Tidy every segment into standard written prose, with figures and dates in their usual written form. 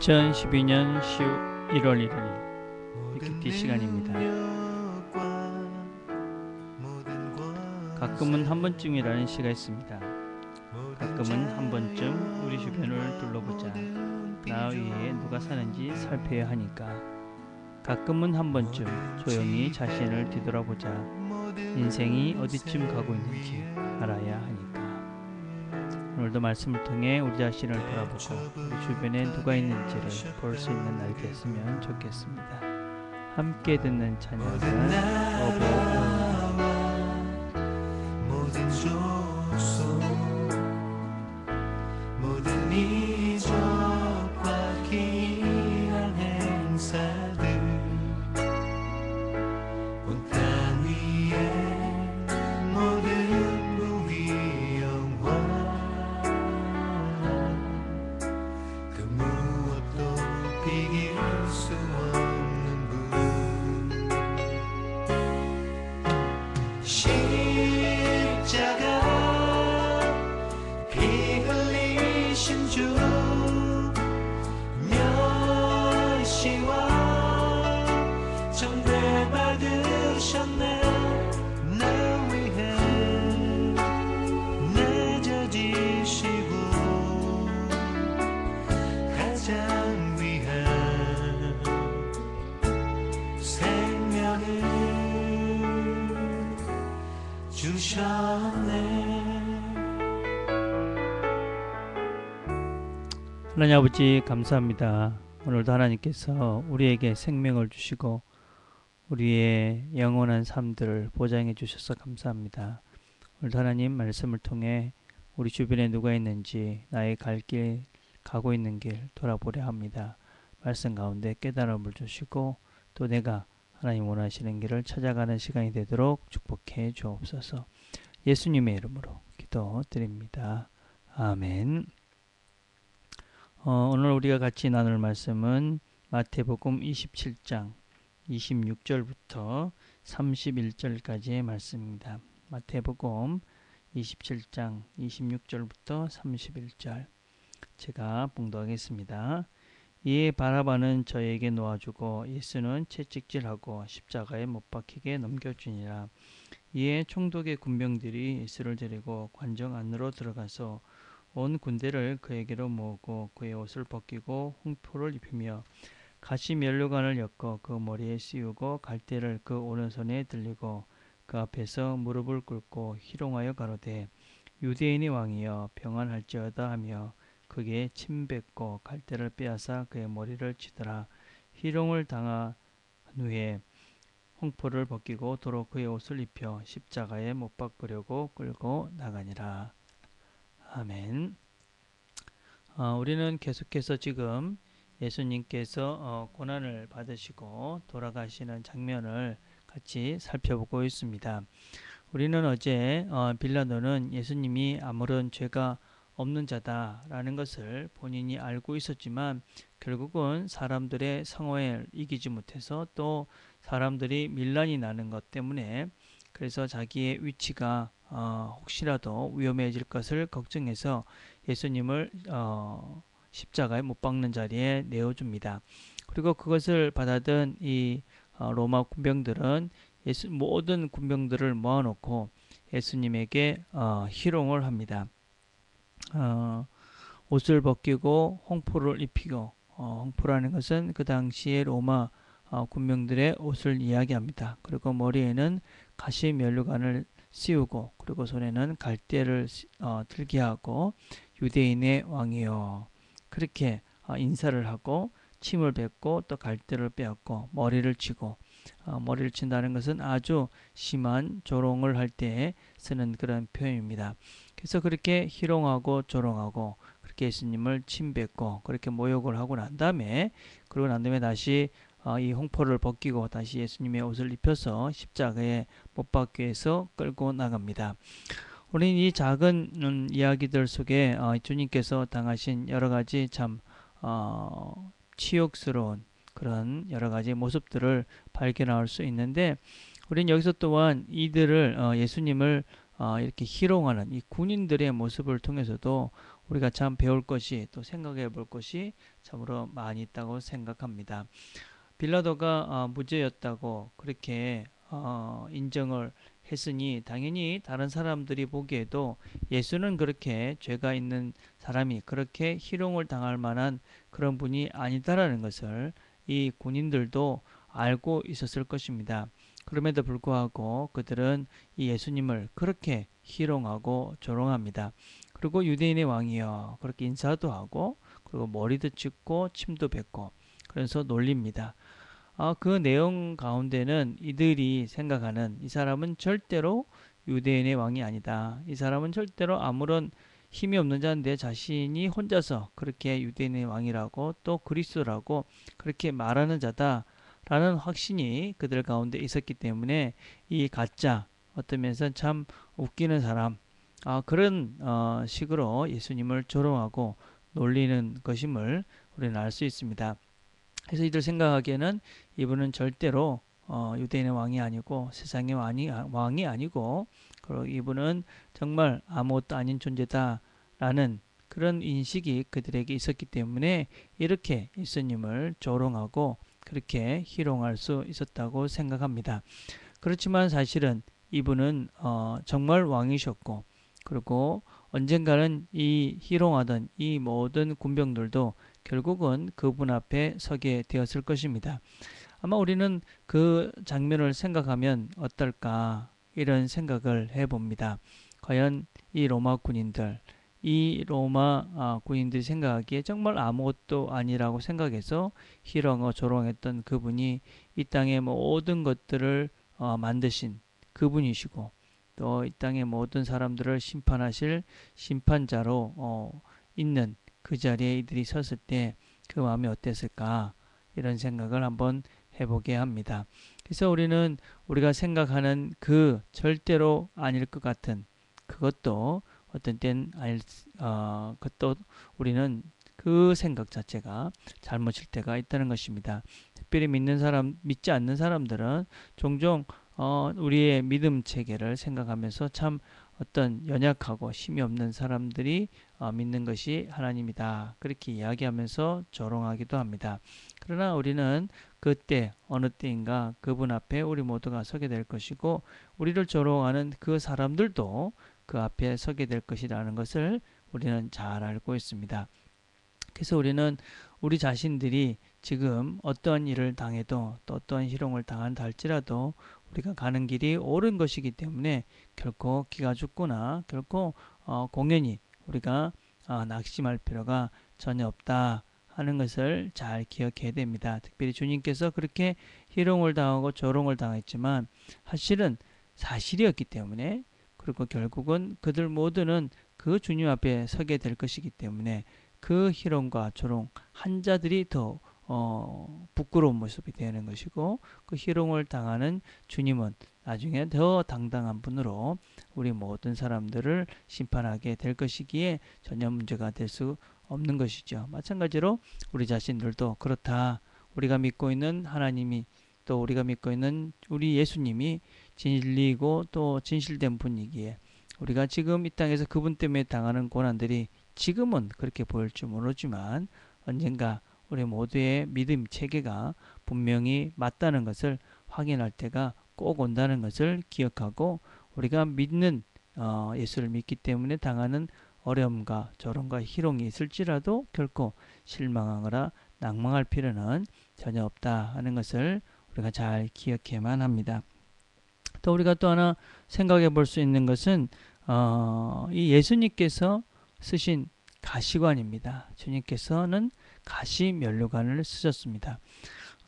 2012년 1월 1일 빅키티 시간입니다. 가끔은 한 번쯤이라는 시가 있습니다. 가끔은 한 번쯤 우리 주변을 둘러보자. 나 위에 누가 사는지 살펴야 하니까. 가끔은 한 번쯤 조용히 자신을 뒤돌아보자. 인생이 어디쯤 가고 있는지 알아야 하니까. 오늘도 말씀을 통해 우리 자신을 돌아보고 우리 주변에 누가 있는지를 볼 수 있는 날이 됐으면 좋겠습니다. 함께 듣는 찬양은 모든 족속 모든 이적과 귀한 행사들 온 땅 위에 모든 부귀 영광 그 무엇도 비길 수 없는 분 십자가 피 흘리신 주 멸시와 정죄 받으셨네 나 위해 내져지시고 가장 귀한 생명을 주셨네. 하나님 아버지 감사합니다. 오늘도 하나님께서 우리에게 생명을 주시고 우리의 영원한 삶들을 보장해 주셔서 감사합니다. 오늘도 하나님 말씀을 통해 우리 주변에 누가 있는지 나의 갈 길, 가고 있는 길 돌아보려 합니다. 말씀 가운데 깨달음을 주시고 또 내가 하나님 원하시는 길을 찾아가는 시간이 되도록 축복해 주옵소서. 예수님의 이름으로 기도드립니다. 아멘. 오늘 우리가 같이 나눌 말씀은 마태복음 27장 26절부터 31절까지의 말씀입니다. 마태복음 27장 26절부터 31절 제가 봉독하겠습니다. 이에 바라바는 저에게 놓아주고 예수는 채찍질하고 십자가에 못 박히게 넘겨주니라. 이에 총독의 군병들이 예수를 데리고 관정 안으로 들어가서 온 군대를 그에게로 모으고 그의 옷을 벗기고 홍포를 입히며 가시 면류관을 엮어 그 머리에 씌우고 갈대를 그 오른손에 들리고 그 앞에서 무릎을 꿇고 희롱하여 가로되 유대인의 왕이여 평안할지어다 하며 그에게 침 뱉고 갈대를 빼앗아 그의 머리를 치더라. 희롱을 당한 후에 홍포를 벗기고 도로 그의 옷을 입혀 십자가에 못 박으려고 끌고 나가니라. 아멘. 우리는 계속해서 지금 예수님께서 고난을 받으시고 돌아가시는 장면을 같이 살펴보고 있습니다. 우리는 어제 빌라도는 예수님이 아무런 죄가 없는 자다라는 것을 본인이 알고 있었지만 결국은 사람들의 성화를 이기지 못해서 또 사람들이 밀란이 나는 것 때문에 그래서 자기의 위치가 혹시라도 위험해질 것을 걱정해서 예수님을 십자가에 못 박는 자리에 내어줍니다. 그리고 그것을 받아든 이 로마 군병들은 모든 군병들을 모아놓고 예수님에게 희롱을 합니다. 옷을 벗기고 홍포를 입히고 홍포라는 것은 그 당시에 로마 군병들의 옷을 이야기합니다. 그리고 머리에는 가시 면류관을 씌우고 그리고 손에는 갈대를 들게 하고 유대인의 왕이요 그렇게 인사를 하고 침을 뱉고 또 갈대를 빼앗고 머리를 치고 머리를 친다는 것은 아주 심한 조롱을 할 때 쓰는 그런 표현입니다. 그래서 그렇게 희롱하고 조롱하고 그렇게 예수님을 침 뱉고 그렇게 모욕을 하고 난 다음에 그러고 난 다음에 다시 이 홍포를 벗기고 다시 예수님의 옷을 입혀서 십자가에 못 박기 위해서 끌고 나갑니다. 우리는 이 작은 이야기들 속에 주님께서 당하신 여러 가지 참 치욕스러운 그런 여러 가지 모습들을 발견할 수 있는데 우리는 여기서 또한 이들을 예수님을 이렇게 희롱하는 이 군인들의 모습을 통해서도 우리가 참 배울 것이 또 생각해 볼 것이 참으로 많이 있다고 생각합니다. 빌라도가 무죄였다고 그렇게 인정을 했으니 당연히 다른 사람들이 보기에도 예수는 그렇게 죄가 있는 사람이 그렇게 희롱을 당할 만한 그런 분이 아니다라는 것을 이 군인들도 알고 있었을 것입니다. 그럼에도 불구하고 그들은 이 예수님을 그렇게 희롱하고 조롱합니다. 그리고 유대인의 왕이여 그렇게 인사도 하고 그리고 머리도 짚고 침도 뱉고 그래서 놀립니다. 그 내용 가운데는 이들이 생각하는 이 사람은 절대로 유대인의 왕이 아니다. 이 사람은 절대로 아무런 힘이 없는 자인데 자신이 혼자서 그렇게 유대인의 왕이라고 또 그리스도라고 그렇게 말하는 자다라는 확신이 그들 가운데 있었기 때문에 이 가짜 어떤 면에서 참 웃기는 사람 그런 식으로 예수님을 조롱하고 놀리는 것임을 우리는 알 수 있습니다. 그래서 이들 생각하기에는 이분은 절대로 유대인의 왕이 아니고 세상의 왕이 아니고 그리고 이분은 정말 아무것도 아닌 존재다라는 그런 인식이 그들에게 있었기 때문에 이렇게 예수님을 조롱하고 그렇게 희롱할 수 있었다고 생각합니다. 그렇지만 사실은 이분은 정말 왕이셨고 그리고 언젠가는 이 희롱하던 이 모든 군병들도 결국은 그분 앞에 서게 되었을 것입니다. 아마 우리는 그 장면을 생각하면 어떨까 이런 생각을 해봅니다. 과연 이 로마 군인들, 이 로마 군인들이 생각하기에 정말 아무것도 아니라고 생각해서 희롱하고 조롱했던 그분이 이 땅의 모든 것들을 만드신 그분이시고 또 이 땅의 모든 사람들을 심판하실 심판자로 있는 그 자리에 이들이 섰을 때 그 마음이 어땠을까 이런 생각을 한번 해보게 합니다. 그래서 우리는 우리가 생각하는 그 절대로 아닐 것 같은 그것도 어떤 땐 그것도 우리는 그 생각 자체가 잘못일 때가 있다는 것입니다. 특별히 믿지 않는 사람들은 종종 우리의 믿음 체계를 생각하면서 참 어떤 연약하고 힘이 없는 사람들이 믿는 것이 하나님이다. 그렇게 이야기하면서 조롱하기도 합니다. 그러나 우리는 그때 어느 때인가 그분 앞에 우리 모두가 서게 될 것이고 우리를 조롱하는 그 사람들도 그 앞에 서게 될 것이라는 것을 우리는 잘 알고 있습니다. 그래서 우리는 우리 자신들이 지금 어떠한 일을 당해도 또 어떠한 희롱을 당한다 할지라도 우리가 가는 길이 옳은 것이기 때문에 결코 기가 죽거나 결코 공연히 우리가 낙심할 필요가 전혀 없다 하는 것을 잘 기억해야 됩니다. 특별히 주님께서 그렇게 희롱을 당하고 조롱을 당했지만 사실은 사실이었기 때문에 그리고 결국은 그들 모두는 그 주님 앞에 서게 될 것이기 때문에 그 희롱과 조롱 한 자들이 더 부끄러운 모습이 되는 것이고 그 희롱을 당하는 주님은 나중에 더 당당한 분으로 우리 모든 사람들을 심판하게 될 것이기에 전혀 문제가 될 수 없는 것이죠. 마찬가지로 우리 자신들도 그렇다. 우리가 믿고 있는 하나님이 또 우리가 믿고 있는 우리 예수님이 진리고 또 진실된 분이기에 우리가 지금 이 땅에서 그분 때문에 당하는 고난들이 지금은 그렇게 보일지 모르지만 언젠가 우리 모두의 믿음 체계가 분명히 맞다는 것을 확인할 때가 꼭 온다는 것을 기억하고 우리가 믿는 예수를 믿기 때문에 당하는 어려움과 조롱과 희롱이 있을지라도 결코 실망하거나 낭망할 필요는 전혀 없다 하는 것을 우리가 잘 기억해야만 합니다. 또 우리가 또 하나 생각해 볼 수 있는 것은 이 예수님께서 쓰신 가시관입니다. 주님께서는 가시 면류관을 쓰셨습니다.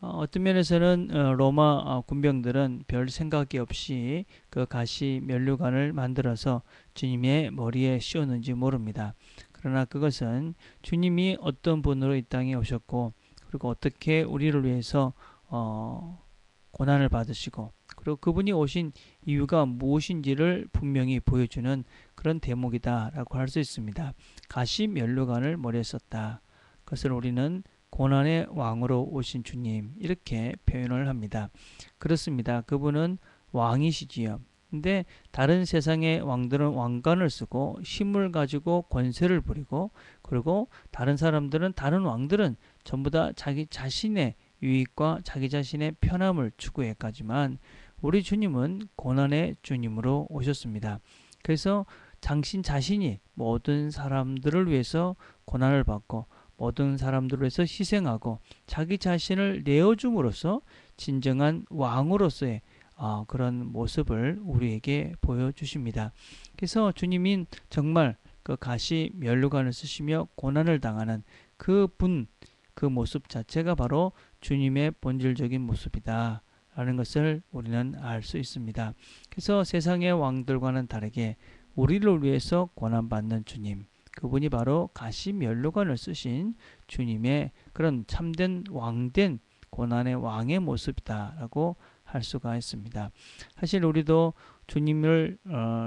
어떤 면에서는 로마 군병들은 별 생각이 없이 그 가시 면류관을 만들어서 주님의 머리에 씌웠는지 모릅니다. 그러나 그것은 주님이 어떤 분으로 이 땅에 오셨고 그리고 어떻게 우리를 위해서 고난을 받으시고 그리고 그분이 오신 이유가 무엇인지를 분명히 보여주는 그런 대목이다라고 할 수 있습니다. 가시 면류관을 머리에 썼다. 그것을 우리는 고난의 왕으로 오신 주님 이렇게 표현을 합니다. 그렇습니다. 그분은 왕이시지요. 근데 다른 세상의 왕들은 왕관을 쓰고 힘을 가지고 권세를 부리고, 그리고 다른 사람들은, 다른 왕들은 전부 다 자기 자신의 유익과 자기 자신의 편함을 추구했까지만 우리 주님은 고난의 주님으로 오셨습니다. 그래서 당신 자신이 모든 사람들을 위해서 고난을 받고 모든 사람들을 위해서 희생하고 자기 자신을 내어줌으로써 진정한 왕으로서의 그런 모습을 우리에게 보여주십니다. 그래서 주님인 정말 그 가시 면류관을 쓰시며 고난을 당하는 그 모습 자체가 바로 주님의 본질적인 모습이다 라는 것을 우리는 알 수 있습니다. 그래서 세상의 왕들과는 다르게 우리를 위해서 고난받는 주님, 그분이 바로 가시 면류관을 쓰신 주님의 그런 참된 왕된 고난의 왕의 모습이다라고 할 수가 있습니다. 사실 우리도 주님을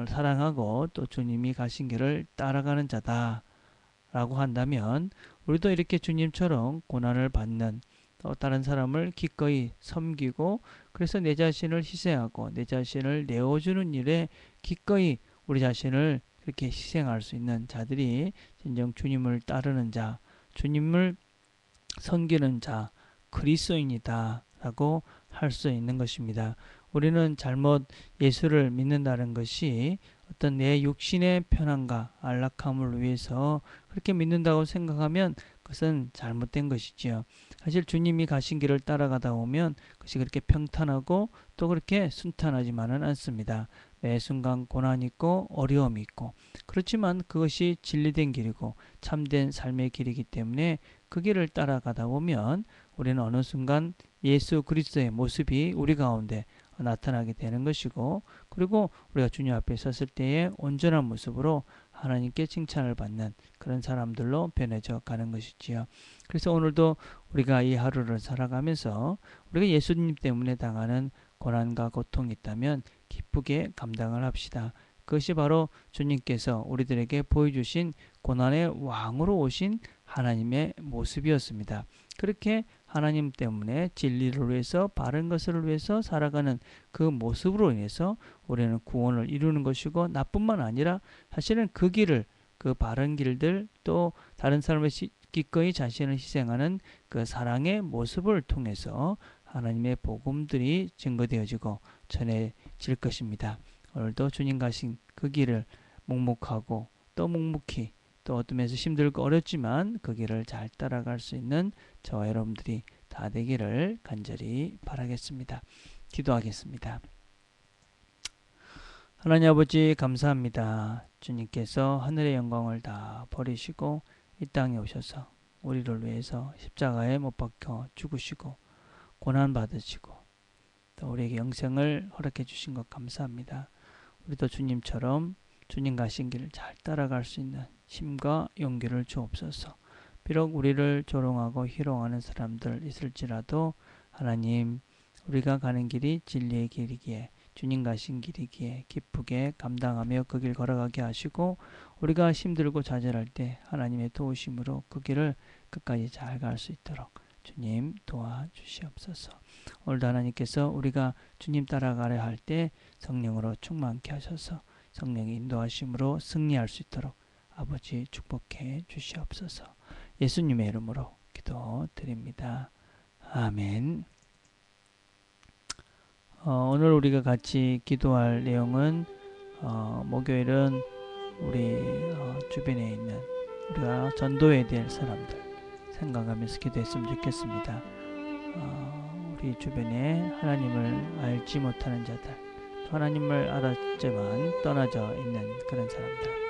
사랑하고 또 주님이 가신 길을 따라가는 자다라고 한다면 우리도 이렇게 주님처럼 고난을 받는, 또 다른 사람을 기꺼이 섬기고 그래서 내 자신을 희생하고 내 자신을 내어주는 일에 기꺼이 우리 자신을 그렇게 희생할 수 있는 자들이 진정 주님을 따르는 자, 주님을 섬기는 자, 그리스도인이다 라고 할 수 있는 것입니다. 우리는 잘못 예수를 믿는다는 것이 어떤 내 육신의 편안과 안락함을 위해서 그렇게 믿는다고 생각하면 그것은 잘못된 것이지요. 사실 주님이 가신 길을 따라가다 보면 그것이 그렇게 평탄하고 또 그렇게 순탄하지만은 않습니다. 매 순간 고난이 있고 어려움이 있고, 그렇지만 그것이 진리된 길이고 참된 삶의 길이기 때문에 그 길을 따라가다 보면 우리는 어느 순간 예수 그리스도의 모습이 우리 가운데 나타나게 되는 것이고, 그리고 우리가 주님 앞에 섰을 때에 온전한 모습으로 하나님께 칭찬을 받는 그런 사람들로 변해져 가는 것이지요. 그래서 오늘도 우리가 이 하루를 살아가면서 우리가 예수님 때문에 당하는 고난과 고통이 있다면 기쁘게 감당을 합시다. 그것이 바로 주님께서 우리들에게 보여주신 고난의 왕으로 오신 하나님의 모습이었습니다. 그렇게 하나님 때문에 진리를 위해서 바른 것을 위해서 살아가는 그 모습으로 인해서 우리는 구원을 이루는 것이고, 나뿐만 아니라 사실은 그 길을, 그 바른 길들, 또 다른 사람을 기꺼이 자신을 희생하는 그 사랑의 모습을 통해서 하나님의 복음들이 증거되어지고 전해질 것입니다. 오늘도 주님 가신 그 길을 묵묵하고 또 묵묵히, 또 어둠에서 힘들고 어렵지만 그 길을 잘 따라갈 수 있는 저와 여러분들이 다 되기를 간절히 바라겠습니다. 기도하겠습니다. 하나님 아버지 감사합니다. 주님께서 하늘의 영광을 다 버리시고 이 땅에 오셔서 우리를 위해서 십자가에 못 박혀 죽으시고 고난 받으시고 또 우리에게 영생을 허락해 주신 것 감사합니다. 우리도 주님처럼 주님 가신 길을 잘 따라갈 수 있는 힘과 용기를 주옵소서. 비록 우리를 조롱하고 희롱하는 사람들 있을지라도 하나님, 우리가 가는 길이 진리의 길이기에 주님 가신 길이기에 기쁘게 감당하며 그 길 걸어가게 하시고, 우리가 힘들고 좌절할 때 하나님의 도우심으로 그 길을 끝까지 잘 갈 수 있도록 주님 도와주시옵소서. 오늘도 하나님께서 우리가 주님 따라가려 할 때 성령으로 충만케 하셔서 성령의 인도하심으로 승리할 수 있도록 아버지 축복해 주시옵소서. 예수님의 이름으로 기도드립니다. 아멘. 오늘 우리가 같이 기도할 내용은 목요일은 우리 주변에 있는 우리가 전도해야 될 사람들 생각하면서 기도했으면 좋겠습니다. 우리 주변에 하나님을 알지 못하는 자들, 하나님을 알았지만 떠나져 있는 그런 사람들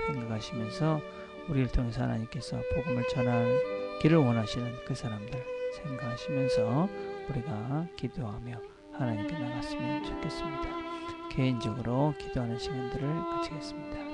생각하시면서 우리를 통해서 하나님께서 복음을 전하기를 원하시는 그 사람들 생각하시면서 우리가 기도하며 하나님께 나갔으면 좋겠습니다. 개인적으로 기도하는 시간들을 가지겠습니다.